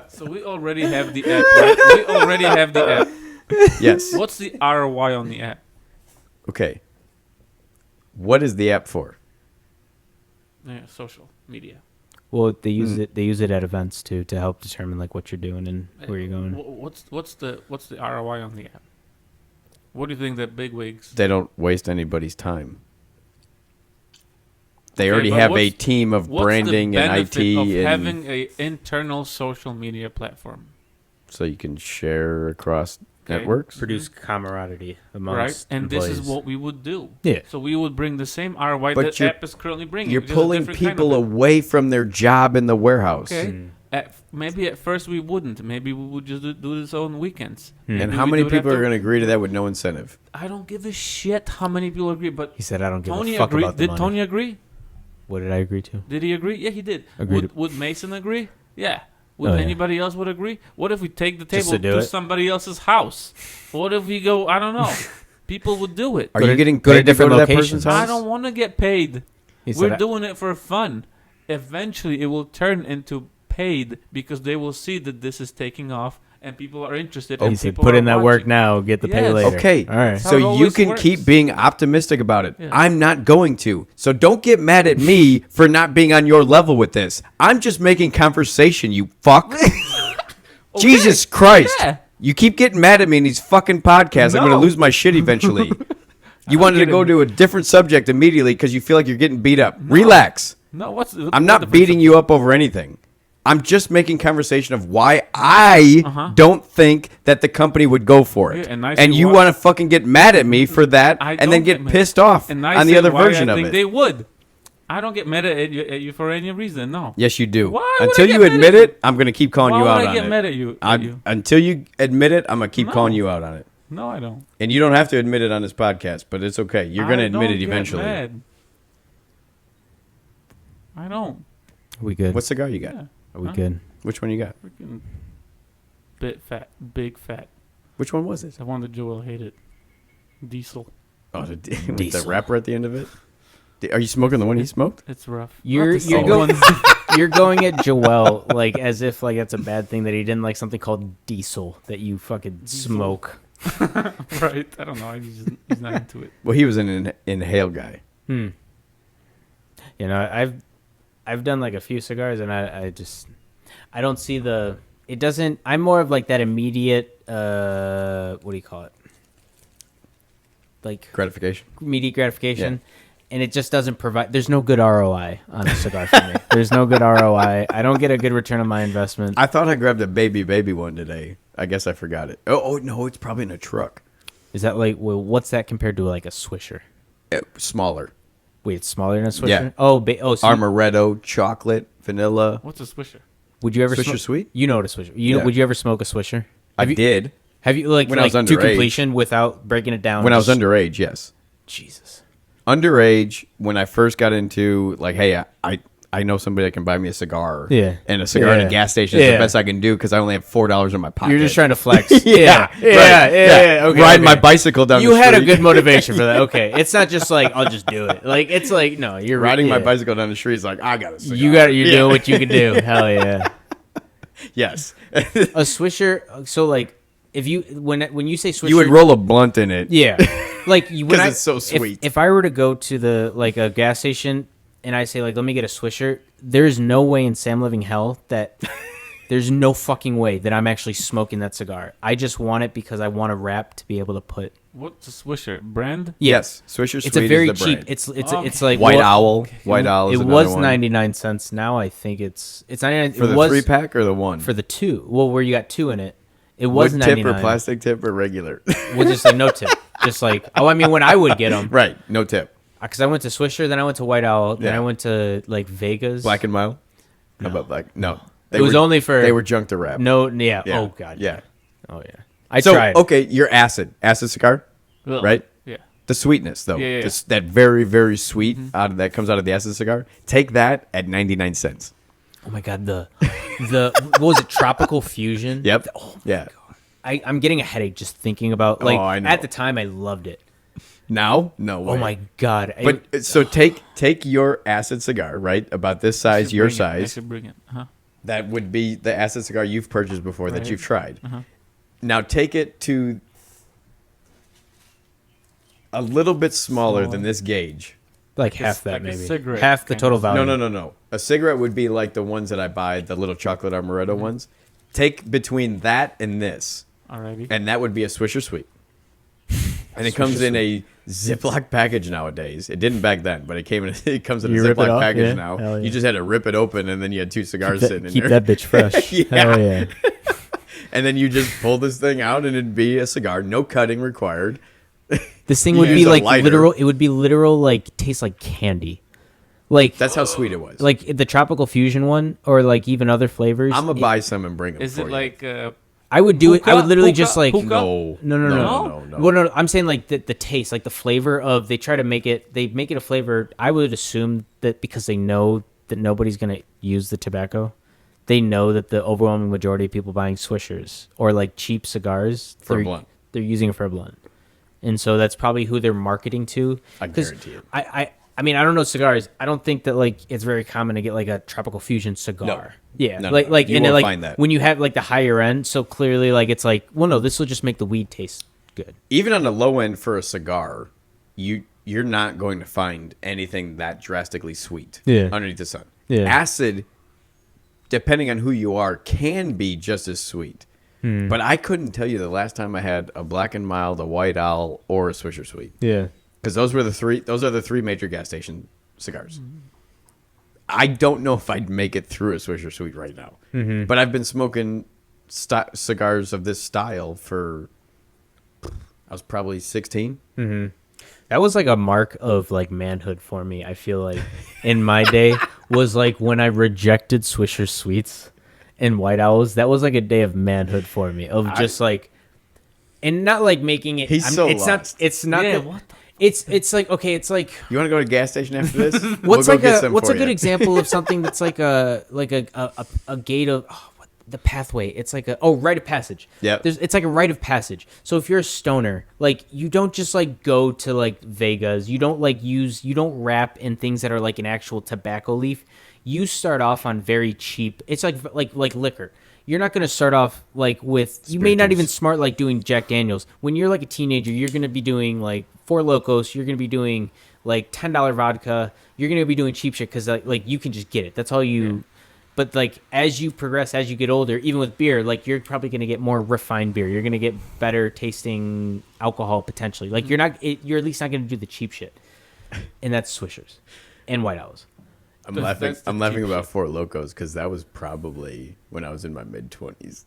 So we already have the app. Right? We already have the app. Yes. What's the ROI on the app? Okay. What is the app for? Yeah, social media. Well, they use it. They use it at events too to help determine like what you're doing and where you're going. What's the ROI on the app? What do you think that bigwigs? They don't waste anybody's time. They Okay, already but have a what's- team of branding What's the and IT, benefit of and having a internal social media platform? so you can share across Okay. networks. Produce camaraderie amongst Right, and employees. this is what we would do. Yeah. So we would bring the same ROI But that you're- app is currently bringing. You're just a pulling different kind of people it. away from their job in the warehouse. Okay. Maybe at first we wouldn't. Maybe we would just do this on weekends. And Maybe how we many do it people are after- going to agree to that with no incentive? I don't give a shit how many people agree. But He said, "I don't give Tony a fuck agreed. about the Did money." Tony agree? What did I agree to? Did he agree? Yeah, he did. Agreed. Would Mason agree? Yeah. Would Oh, yeah. anybody else would agree? What if we take the Just table to do to it? somebody else's house? What if we go? I don't know. People would do it. Are Go you to- getting go to paid different that locations. person's house? I don't want to get paid. He We're said, doing it for fun. Eventually, it will turn into paid because they will see that this is taking off and people are interested. He and said, people put are in that work watching. now, get the pay Yes. later. Okay, All right. how it so you always can works. keep being optimistic about it. Yeah. I'm not going to. So don't get mad at me for not being on your level with this. I'm just making conversation, you fuck. Jesus Christ. Yeah. You keep getting mad at me in these fucking podcasts. I'm going to No. lose my shit eventually. You wanted to get go it. to a different subject immediately because you feel like you're getting beat up. Relax. No, what's I'm what not the beating you up over anything. I'm just making conversation of why I don't think that the company would go for it. Yeah, and I and say you why- want to fucking get mad at me for that I and then don't get mad. pissed off And I on the say other why version I of think it. they would. I don't get mad at you for any reason. No. Yes, you do. Why would Until I get you mad admit at you? it, I'm going to keep calling Why you would out I on get it. mad at you? Until you admit it, I'm going to keep No. calling you out on it. No, I don't. And you don't have to admit it on this podcast, but it's okay. You're going to I admit don't it get eventually. mad. I don't. We good? What cigar you got? Yeah. Are we Huh? good? Which one you got? Freaking big fat. Which one was it? The one that Joel hated. Diesel. Oh, with the Diesel. wrapper at the end of it? Are you smoking the one he smoked? It's rough. You're Not the you're same going ones. you're going at Joel like as if like that's a bad thing that he didn't like something called diesel that you fucking smoke. Right. I don't know. He's not into it. Well, he was an inhale guy. You know, I've done like a few cigars and I don't see the it doesn't I'm more of like that immediate what do you call it? Like Gratification. immediate gratification. And it just doesn't provide. There's no good ROI on a cigar for me. There's no good ROI. I don't get a good return on my investment. I thought I grabbed a baby one today. I guess I forgot it. Oh no, it's probably in a truck. Is that like what's that compared to like a Swisher? Smaller. Wait, it's smaller than a Swisher. Yeah. Oh, so Amaretto, chocolate, vanilla. What's a swisher? would you ever Swisher smoke? Sweet? You know what a Swisher. Yeah. Would you ever smoke a Swisher? I did Have you like When I was to underage. completion without breaking it down? when I was just- underage. Yes, Jesus. underage when I first got into like, hey, I know somebody that can buy me a cigar. Yeah. and a cigar in Yeah. a gas station is Yeah. the best I can do because I only have $4 in my pocket. You're just trying to flex. Yeah, yeah, right. yeah. Okay, Riding my okay. bicycle down You the street. had a good motivation for that. Okay, it's not just like I'll just do it. Like it's like no, you're Riding my yeah. bicycle down the street is like, I got a cigar. You're doing what you can do. Hell yeah. Yes. A Swisher. So like, if you when you say Swisher, You would roll a blunt in it. yeah, like you when 'Cause I- it's so sweet. If I were to go to the like a gas station and I say like, let me get a Swisher, there's no way in Sam Living Hell that there's no fucking way that I'm actually smoking that cigar. I just want it because I want a wrap to be able to put. What's a swisher? Brand? Yes. Swisher Sweet It's a very is the cheap. brand. It's like White well, Owl. White Owl is It another was one. 99 cents. Now I think it's 99. For it the was 3-pack or the one? for the two. Well, where you got two in it. It was Wood 99. tip or plastic tip or regular? Well, just like no tip. Just like I mean, when I would get them, Right. No tip. because I went to Swisher, then I went to White Owl, then Yeah. I went to like Vegas. Black and mild? How about black? No. It was only for They were junk to wrap. no, yeah. Yeah. Oh god, Yeah. Oh yeah. I So, tried. okay, your acid cigar, Ugh. right? Yeah. The sweetness, though. Yeah. This- that very, very sweet that comes out of the acid cigar. Take that at 99 cents. Oh my god, the what was it? Tropical Fusion. Yep. Oh, Yeah. I'm getting a headache just thinking about like I know. at the time I loved it. Now? No way. Oh my god. But so take your acid cigar, right? About this size, your Bring it. I size. should bring it. Huh? That would be the acid cigar you've purchased before that Right. you've tried. Uh-huh. Now take it to a little bit smaller Smaller. than this gauge. like a- half that like a maybe. cigarette Half the kind total of- value. No. A cigarette would be like the ones that I buy, the little chocolate amaretto Mm-hmm. ones. Take between that and this, Alrighty. and that would be a Swisher Sweet. And it comes in a Ziploc package nowadays. It didn't back then, but it came in. It comes in You a rip it Ziploc off? package Yeah. now. Hell yeah. You just had to rip it open, and then you had two cigars sitting in Keep there. that bitch fresh. Yeah. Hell yeah. And then you just pull this thing out, and it'd be a cigar, no cutting required. This thing You would be use a like lighter. literal. It would be literal like taste like candy. Like That's how sweet it was. like the tropical fusion one, or like even other flavors. I'm gonna buy some and bring them. Is for it you. like I would do it. I would Hookah? literally Hookah? just like Hookah? no, no. Well, no, I'm saying like the taste, like the flavor of. They try to make it. They make it a flavor. I would assume that because they know that nobody's gonna use the tobacco, they know that the overwhelming majority of people buying Swishers or like cheap cigars For a they're- blunt. They're using it for a blunt, and so that's probably who they're marketing to. I 'Cause guarantee it. I mean, I don't know cigars. I don't think that like it's very common to get like a tropical fusion cigar. No. Yeah, No, like no. like You and then, won't like find that. when you have like the higher end. So clearly, like it's like, well, no, this will just make the weed taste good. Even on the low end for a cigar, you're not going to find anything that drastically sweet Yeah. underneath the sun. Yeah. Acid, depending on who you are, can be just as sweet. But I couldn't tell you the last time I had a Black and Mild, a White Owl, or a Swisher Sweet. Yeah, Because those are the three major gas station cigars. I don't know if I'd make it through a Swisher Sweet right now. But I've been smoking cigars of this style for, I was probably 16. that was like a mark of like manhood for me. I feel like in my day was like when I rejected Swisher Sweets and White Owls. That was like a day of manhood for me. Of just like, and not like making it. He's so it's lost. not. It's not. Yeah, the- what the It's like, okay. It's like. You want to go to a gas station after this? What's We'll go like get a some what's for a good you. example of something that's like a gate of what, the pathway? It's like a rite of passage. Yep. It's like a rite of passage. So if you're a stoner, like you don't just like go to like Vegas. You don't wrap in things that are like an actual tobacco leaf. You start off on very cheap. It's like liquor. You're not going to start off like with, you may not Spiritus. even smart like doing Jack Daniels. When you're like a teenager, you're going to be doing like Four Locos. You're going to be doing like $10 vodka. You're going to be doing cheap shit because like you can just get it. That's all you. But like as you progress, as you get older, even with beer, like you're probably going to get more refined beer. You're going to get better tasting alcohol potentially. Like you're at least not going to do the cheap shit. And that's Swishers and White Owls. I'm That's- laughing. that's the I'm laughing cheap about shit. Four Locos because that was probably when I was in my mid-20s.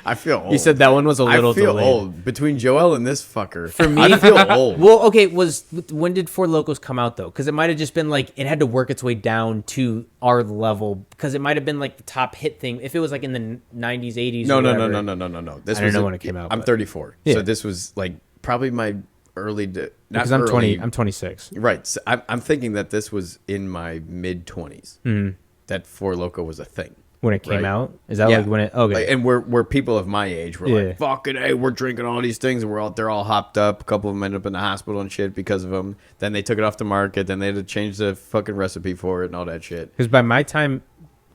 I feel old. You said that one was a little I feel delayed. old between Joel and this fucker. For me- I feel old. Well, okay, when did Four Locos come out though? Because it might have just been like it had to work its way down to our level because it might have been like the top hit thing. If it was like in the 90s, 80s. No. or whatever. This I don't was know when it came out, I'm but- 34, Yeah. so this was like probably my early. Not Because I'm early, 20. I'm 26. Right. So I'm thinking that this was in my mid-20s. That Four Loco was a thing. When it came Right. out, is that like when it? Okay, Like, and we're people of my age. We're Yeah. like, fucking, hey, we're drinking all these things, and they're all hopped up. A couple of them ended up in the hospital and shit because of them. Then they took it off the market. Then they had to change the fucking recipe for it and all that shit. because by my time,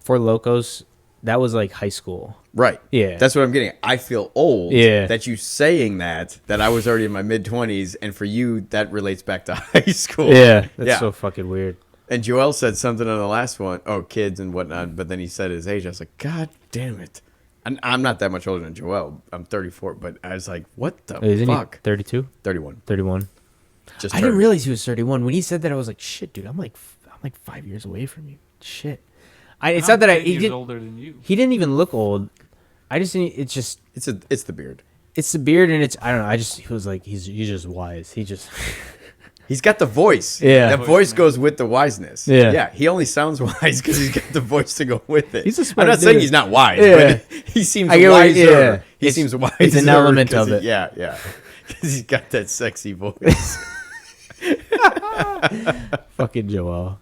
Four Locos, that was like high school. Right. Yeah. That's what I'm getting at. I feel old. Yeah. That you saying that I was already in my mid-20s, and for you that relates back to high school. That's Yeah. so fucking weird. And Joel said something on the last one. Oh, kids and whatnot. But then he said his age. I was like, God damn it. And I'm not that much older than Joel. I'm 34. But I was like, what the Isn't fuck? he 32? 31. 31. Just I didn't turned. realize he was 31. When he said that, I was like, shit, dude, I'm like 5 years away from you. Shit. It's I'm not that 10 he years did. older than you. He didn't even look old. I just didn't. It's just It's the beard. it's the beard and it's I don't know. He was like he's just wise. He just He's got the voice. Yeah. That voice goes with the wiseness. Yeah. Yeah. He only sounds wise because he's got the voice to go with it. He's a I'm smart not saying dude. he's not wise, Yeah. but he seems I get what- wiser. yeah. He It's- seems wiser. it's an element 'cause of it. Yeah. Because he's got that sexy voice. fucking Joel.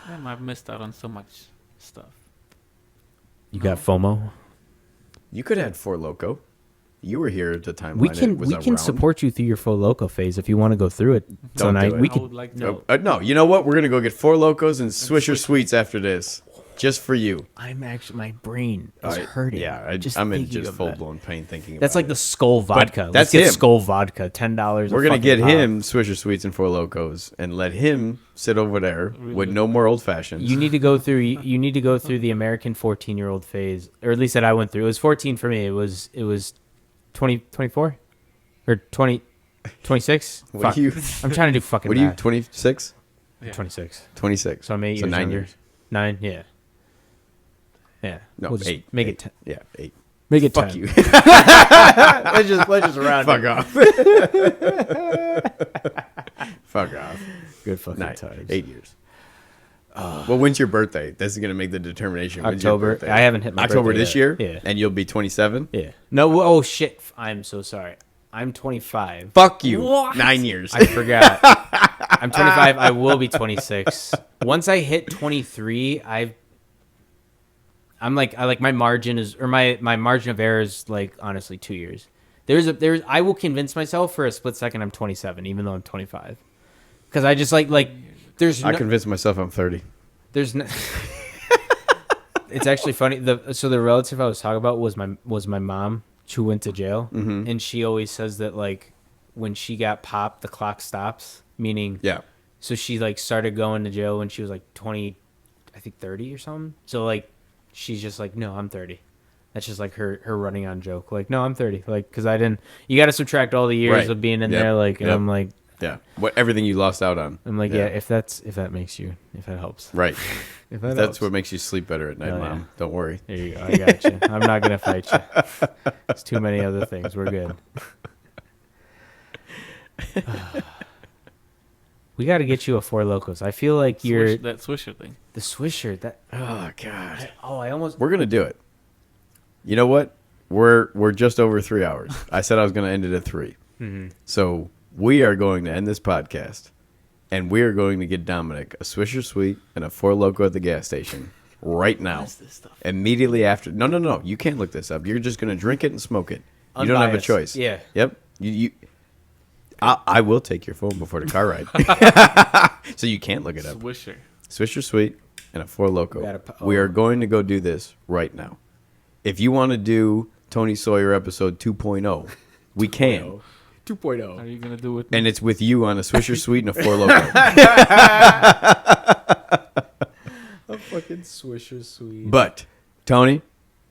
Damn, I've missed out on so much stuff. You got FOMO. You could have had Four Loco. You were here at the time. We when can it was we can around. support you through your Four Loco phase if you want to go through it. Don't do it. we I can. would like to. No. No, you know what? We're gonna go get Four Locos and Swisher Sweets after this, just for you. I'm actually my brain is I- hurting. Yeah, I'm in thinking just of full that. blown pain thinking. That's about like it. the Skull vodka. that's Let's get him. Skull vodka. $10. We're gonna get him Swisher Sweets and Four Locos and let him sit over there with no more old fashions. You need to go through. You need to go through the American 14-year-old phase, or at least that I went through. It was 14 for me. It was 20, 24 or 20, 26. What Fuck. do you? I'm trying to do fucking What are you? math. 26? Yeah. 26. 26. So I'm 8 So years 9 younger. years. 9. Yeah. Yeah. No, We'll just 8. Make 8. it 10. Yeah, 8. Make it Fuck 10. you. let's just round Fuck it. off. Fuck off. Good fucking 9. times. 8 years. Well, when's your birthday? This is gonna make the determination. When's your October. birthday? I haven't hit my October birthday this yet. year. Yeah. And you'll be 27. Yeah. No. Oh shit. I'm so sorry. I'm 25. Fuck you. What? 9 years. I forgot. I'm 25. I will be 26. Once I hit 23, I'm like my margin is or my margin of error is like honestly 2 years. There's I will convince myself for a split second I'm 27, even though I'm 25, because I just like there's I no, convinced myself I'm 30. there's no. It's actually funny. The relative I was talking about was my mom, who went to jail, and she always says that like when she got popped, the clock stops. Meaning, Yeah. so she like started going to jail when she was like 20, I think 30 or something. So like she's just like, no, I'm 30. That's just like her running on joke. Like, no, I'm 30. Like, because I didn't. You got to subtract all the years Right. of being in Yep. there. Like, and Yep. I'm like, Yeah. Everything you lost out on. yeah. If that makes you, if that helps, Right. if that That's helps. what makes you sleep better at night, Oh, Mom. yeah. Don't worry. There you go. I got you. I'm not gonna fight you. There's too many other things. We're good. We got to get you a Four Locos. I feel like you're That Swisher thing. the Swisher. That Oh God. I almost. We're gonna do it. You know what? We're just over 3 hours. I said I was gonna end it at 3. Mhm. So we are going to end this podcast, and we are going to get Dominic a Swisher Sweet and a Four Loko at the gas station right now. What's this stuff? Immediately after. No. You can't look this up. You're just gonna drink it and smoke it. You don't have a Unbiased. choice. Yeah. Yep. I will take your phone before the car ride, so you can't look it up. Swisher. Swisher Sweet and a Four Loko. We oh. are going to go do this right now. If you want to do Tony Sawyer episode 2.0, we can. 2.0. Are you gonna do it? And it's with you on a Swisher Sweet and a Four Loko. A fucking Swisher Sweet. But, Tony,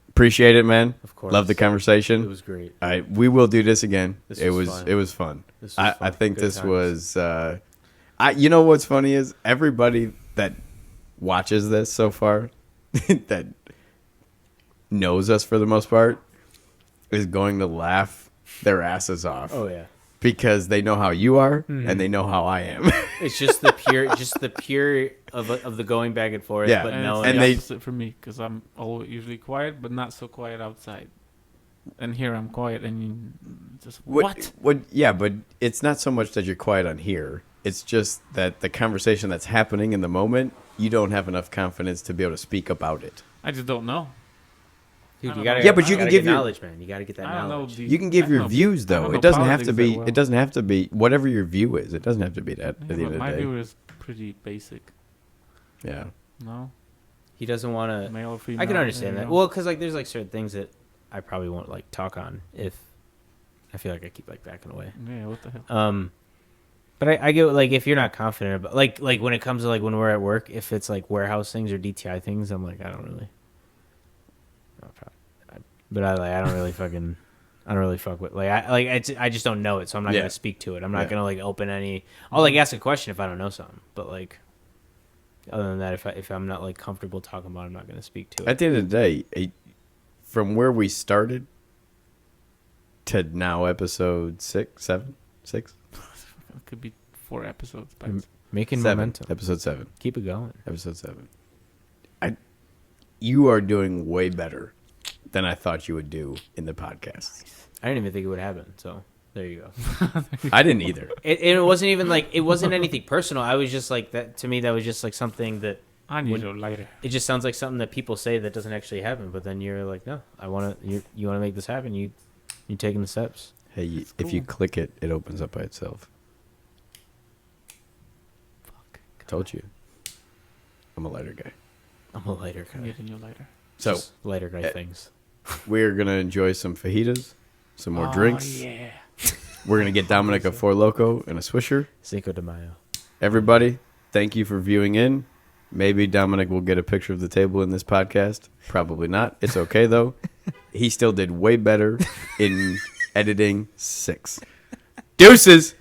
appreciate it, man. Of course. Love the conversation. It was great. We will do this again. This It was was fun. it was fun. This was I fun. think Good this times. was you know what's funny is everybody that watches this so far that knows us for the most part is going to laugh their asses off Oh yeah. because they know how you are and they know how I am. It's just the pure of the going back and forth. Yeah. But and no. it's and the they- opposite for me because I'm usually quiet, but not so quiet outside. And here I'm quiet, and you just what? Yeah, but it's not so much that you're quiet on here. It's just that the conversation that's happening in the moment, you don't have enough confidence to be able to speak about it. I just don't know. Dude, I don't you gotta, know. Yeah, but you gotta can get give your- knowledge, man. You gotta get that I don't know. knowledge. The, You can give I your don't know- views I though. don't It know doesn't have to politics be. that well. It doesn't have to be whatever your view is. It doesn't have to be that at the Yeah, end but of my the day. view is pretty basic. Yeah. No, He doesn't want to. male or female. I can there understand you that. go. Well, because like there's like certain things that I probably won't like talk on if I feel like I keep like backing away. Yeah, what the hell? But I get like if you're not confident about like when it comes to like when we're at work, if it's like warehouse things or DTI things, I'm like I don't really. But I don't really fucking. I don't really fuck with I just don't know it, so I'm not Yeah. gonna speak to it. I'm not Yeah. gonna like open any. I'll like ask a question if I don't know something, but like. Other than that, if I'm not like comfortable talking about it, I'm not gonna speak to it. At the end of the day, from where we started to now, episode 6. It could be 4 episodes. But Making 7. momentum. Episode 7. Keep it going. Episode 7. You are doing way better than I thought you would do in the podcast. I didn't even think it would happen. So there you go. I didn't either. It wasn't even like it wasn't anything personal. I was just like that. To me, that was just like something that I need your lighter. it just sounds like something that people say that doesn't actually happen. But then you're like, no, I want to. You want to make this happen. You're taking the steps. Hey, if you click it, it opens up by itself. Fuck. Told you. I'm a lighter guy. I'm a lighter I'm guy. getting your lighter. So Just lighter guy eh, things. we're gonna enjoy some fajitas, some more Oh, drinks. Yeah. We're gonna get Dominic a Four Loko and a Swisher. Cinco de Mayo. Everybody, thank you for viewing in. Maybe Dominic will get a picture of the table in this podcast. Probably not. It's okay though. He still did way better in editing 6. Deuces.